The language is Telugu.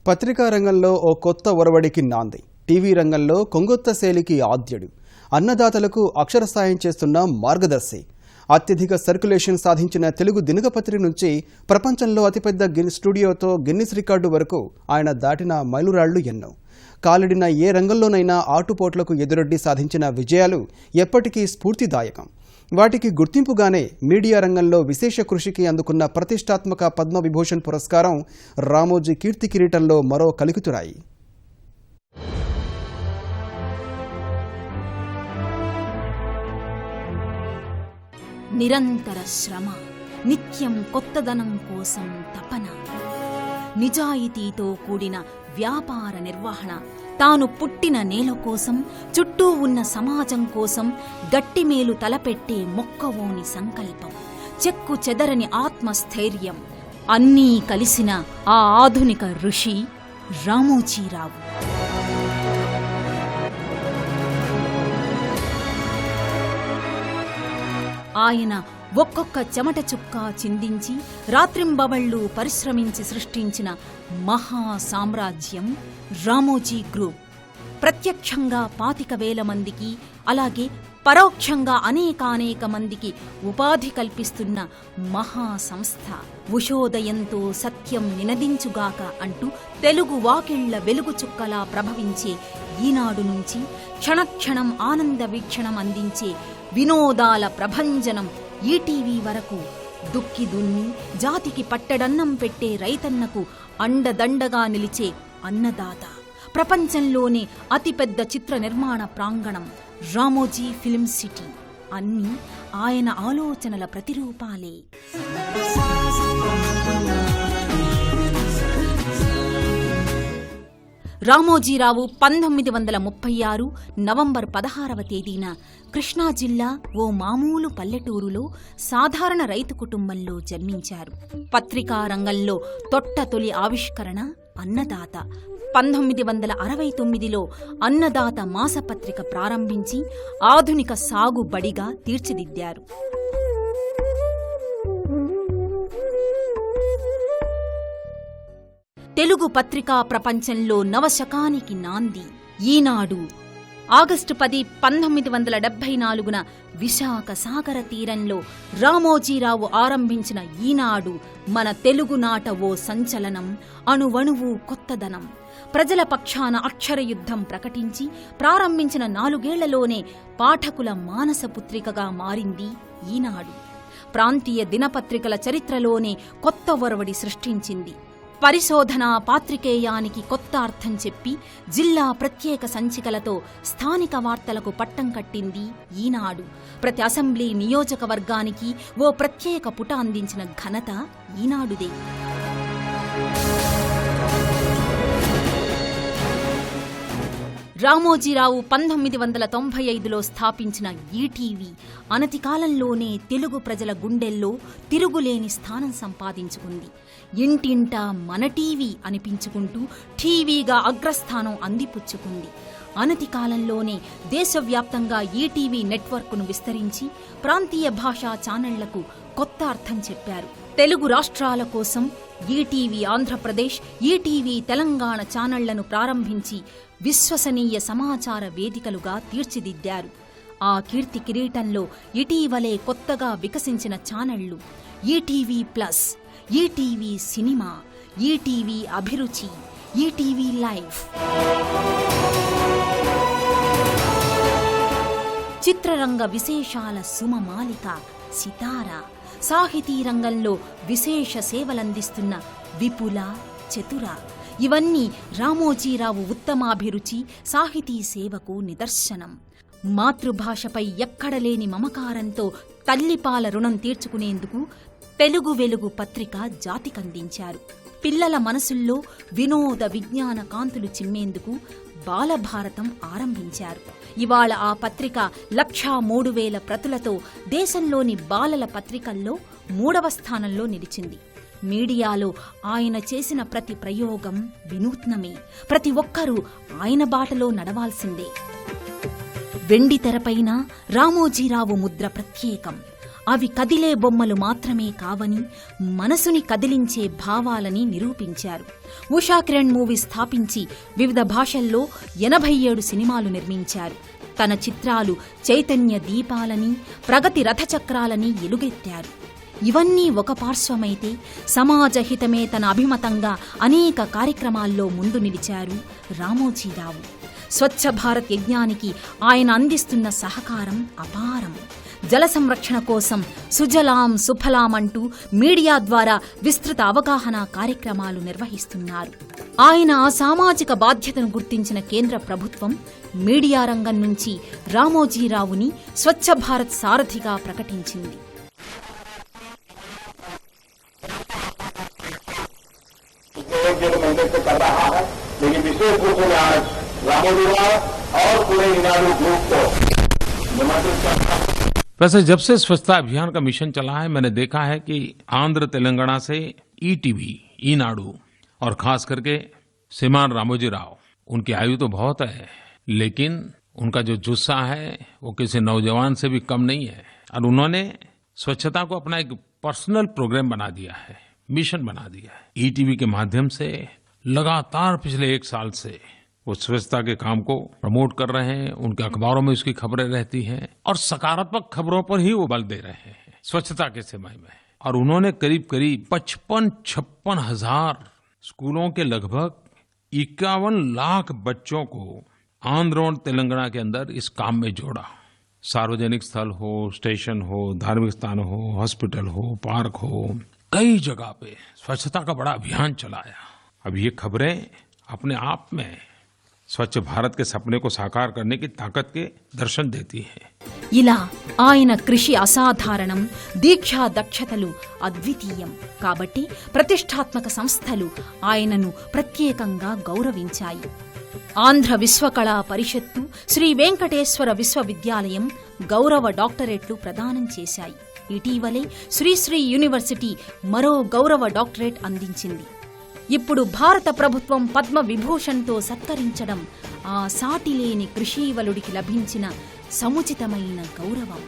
పత్రికా రంగంలో ఓ కొత్త ఒరవడికి నాంది. టీవీ రంగంలో కొంగొత్త శైలికి ఆద్యుడు. అన్నదాతలకు అక్షర సాయం చేస్తున్న మార్గదర్శి. అత్యధిక సర్క్యులేషన్ సాధించిన తెలుగు దినపత్రిక నుంచి ప్రపంచంలో అతిపెద్ద స్టూడియోతో గిన్నిస్ రికార్డు వరకు ఆయన దాటిన మైలురాళ్లు ఎన్నో. కాలిడిన ఏ రంగంలోనైనా ఆటుపోట్లకు ఎదురొడ్డి సాధించిన విజయాలు ఎప్పటికీ స్ఫూర్తిదాయకం. వాటికి గుర్తింపుగానే మీడియా రంగంలో విశేష కృషికి అందుకున్న ప్రతిష్టాత్మక పద్మవిభూషణ్ పురస్కారం రామోజీ కీర్తి కిరీటంలో మరో కలికితురాయి. నిరంతర శ్రమ, నిత్యం కొత్తదనం కోసం తపన, నిజాయితీతో కూడిన వ్యాపార నిర్వహణ, తాను పుట్టిన నేల కోసం, చుట్టూ ఉన్న సమాజం కోసం గట్టిమేలు తలపెట్టే మొక్కవోని సంకల్పం, చెక్కు చెదరని ఆత్మస్థైర్యం అన్నీ కలిసిన ఆ ఆధునిక ఋషి రామోజీరావు. ఆయన ఒక్కొక్క చెమట చుక్క చిందించి రాత్రింబవళ్లు పరిశ్రమించి సృష్టించిన మహా సామ్రాజ్యం రామోజీ గ్రూప్. ప్రత్యక్షంగా 25,000 మందికి, అలాగే పరోక్షంగా అనేక మందికి ఉపాధి కల్పిస్తున్న మహా సంస్థ. ఉషోదయంతో సత్యం నినదించుగాక అంటూ తెలుగు వాకిళ్ల వెలుగు చుక్కలా ప్రభవించే ఈనాడు నుంచి క్షణక్షణం ఆనంద వీక్షణం అందించే వినోదాల ప్రభంజనం ఈటీవీ వరకు దుక్కి దున్ని జాతికి పట్టడన్నం పెట్టే రైతన్నకు అండదండగా నిలిచే అన్నదాత. ప్రపంచంలోనే అతిపెద్ద చిత్ర నిర్మాణ ప్రాంగణం రామోజీ ఫిల్మ్ సిటీ. అన్నీ ఆయన ఆలోచనల ప్రతిరూపాలే. రామోజీరావు 1936 నవంబర్ 16వ తేదీన కృష్ణా జిల్లా ఓ మామూలు పల్లెటూరులో సాధారణ రైతు కుటుంబంలో జన్మించారు. పత్రికా రంగంలో తొలి ఆవిష్కరణ అన్నదాత. 1969లో అన్నదాత మాసపత్రిక ప్రారంభించి ఆధునిక సాగు బడిగా తీర్చిదిద్దారు. తెలుగు పత్రికా ప్రపంచంలో నవశకానికి నాంది ఈనాడు. ఆగస్టు 10, 1974న విశాఖ సాగర తీరంలో రామోజీరావు ఆరంభించిన ఈనాడు మన తెలుగునాట ఓ సంచలనం, అణువణువు కొత్తదనం. ప్రజల పక్షాన అక్షరయుద్ధం ప్రకటించి ప్రారంభించిన 4 ఏళ్లలోనే పాఠకుల మానసపుత్రికగా మారింది ఈనాడు. ప్రాంతీయ దినపత్రికల చరిత్రలోనే కొత్త ఒరవడి సృష్టించింది. పరిశోధన పాత్రికేయానికి కొత్త అర్థం చెప్పి జిల్లా ప్రత్యేక సంచికలతో స్థానిక వార్తలకు పట్టం కట్టింది ఈనాడు. ప్రతి అసెంబ్లీ నియోజకవర్గానికి ఓ ప్రత్యేక పుట అందించిన ఘనత ఈనాడుదే. రామోజీరావు 1995లో స్థాపించిన ఈటీవీ అనతి కాలంలోనే తెలుగు ప్రజల గుండెల్లో తిరుగులేని స్థానం సంపాదించుకుంది. ఇంటింటా మన టీవీ అనిపించుకుంటూ టీవీగా అగ్రస్థానం అందిపుచ్చుకుంది. అనతి కాలంలోనే దేశవ్యాప్తంగా ఈటీవీ నెట్వర్క్ను విస్తరించి ప్రాంతీయ భాషా ఛానళ్లకు కొత్త అర్థం చెప్పారు. తెలుగు రాష్ట్రాల కోసం ఈటీవీ ఆంధ్రప్రదేశ్, ఈటీవీ తెలంగాణ ఛానళ్లను ప్రారంభించి విశ్వసనీయ సమాచార వేదికలుగా తీర్చిదిద్దారు. ఆ కీర్తి కిరీటంలో ఇటీవలే కొత్తగా వికసించిన ఛానళ్లు ETV plus, ETV cinema, ETV Abhiruchi, ETV live. చిత్రరంగ విశేషాల సుమమాలిక సితార, సాహితీ రంగంలో విశేష సేవలందిస్తున్న విపుల, చతుర. ఇవన్నీ రామోజీరావు ఉత్తమాభిరుచి, సాహితీ సేవకు నిదర్శనం. మాతృభాషపై ఎక్కడలేని మమకారంతో తల్లిపాల రుణం తీర్చుకునేందుకు తెలుగు వెలుగు పత్రిక జాతికందించారు. పిల్లల మనసుల్లో వినోద విజ్ఞాన కాంతులు చిమ్మేందుకు బాలభారతం ఆరంభించారు. ఇవాళ ఆ పత్రిక 103,000 ప్రతులతో దేశంలోని బాలల పత్రికల్లో 3వ స్థానంలో నిలిచింది. మీడియాలో ఆయన చేసిన ప్రతి ప్రయోగం వినూత్నమే. ప్రతి ఒక్కరూ ఆయన బాటలో నడవాల్సిందే. వెండి తెరపైన రామోజీరావు ముద్ర ప్రత్యేకం. అవి కదిలే బొమ్మలు మాత్రమే కావని, మనసుని కదిలించే భావాలని నిరూపించారు. ఉషా కిరణ్ మూవీ స్థాపించి వివిధ భాషల్లో 87 సినిమాలు నిర్మించారు. తన చిత్రాలు చైతన్య దీపాలని, ప్రగతి రథచక్రాలని ఎలుగెత్తారు. ఇవన్నీ ఒక పార్శ్వమైతే సమాజహితమే తన అభిమతంగా అనేక కార్యక్రమాల్లో ముందు నిలిచారు రామోజీరావు. స్వచ్ఛ భారత్ యజ్ఞానికి ఆయన అందిస్తున్న సహకారం అపారం. జల సంరక్షణ కోసం సుజలాం సుఫలాం అంటూ మీడియా ద్వారా విస్తృత అవగాహన కార్యక్రమాలు నిర్వహిస్తున్నారు. ఆయన ఆ సామాజిక బాధ్యతను గుర్తించిన కేంద్ర ప్రభుత్వం మీడియా రంగం నుంచి రామోజీరావుని స్వచ్ఛ భారత్ సారథిగా ప్రకటించింది. लेकिन विशेष रूप से आज रामोजीराव और पूरे ईनाडू ग्रुप को निमंत्रित करता हूं। वैसे जब से स्वच्छता अभियान का मिशन चला है, मैंने देखा है कि आंध्र तेलंगाना से ईटीवी, ईनाडू और खास करके श्रीमान रामोजीराव, उनकी आयु तो बहुत है, लेकिन उनका जो जुस्सा है वो किसी नौजवान से भी कम नहीं है। और उन्होंने स्वच्छता को अपना एक पर्सनल प्रोग्राम बना दिया है, मिशन बना दिया है। ईटीवी के माध्यम से लगातार पिछले 1 साल से वो स्वच्छता के काम को प्रमोट कर रहे हैं। उनके अखबारों में उसकी खबरें रहती हैं और सकारात्मक खबरों पर ही वो बल दे रहे हैं स्वच्छता के समय में। और उन्होंने करीब 55-56 हजार स्कूलों के लगभग 51 लाख बच्चों को आंध्र और तेलंगाना के अंदर इस काम में जोड़ा। सार्वजनिक स्थल हो, स्टेशन हो, धार्मिक स्थान हो, हॉस्पिटल हो, पार्क हो, कई जगह पे स्वच्छता का बड़ा अभियान चलाया। अब ये खबरें अपने आप में स्वच्छ भारत के सपने को साकार करने की ताकत के दर्शन देती हैं। ఇలా ఆయన కృషి అసాధారణం, దీక్షా దక్షతలు అద్వితీయం. కాబట్టి ప్రతిష్టాత్మక సంస్థలు ఆయనను ప్రత్యేకంగా గౌరవించాయి. ఆంధ్ర విశ్వకళా పరిషత్తు, శ్రీ వెంకటేశ్వర విశ్వవిద్యాలయం గౌరవ డాక్టరేట్లు ప్రదానం చేశాయి. ఇటీవలే శ్రీశ్రీ యూనివర్సిటీ మరో గౌరవ డాక్టరేట్ అందించింది. ఇప్పుడు భారత ప్రభుత్వం పద్మ విభూషణ్తో సత్కరించడం ఆ సాటిలేని కృషీవలుడికి లభించిన సముచితమైన గౌరవం.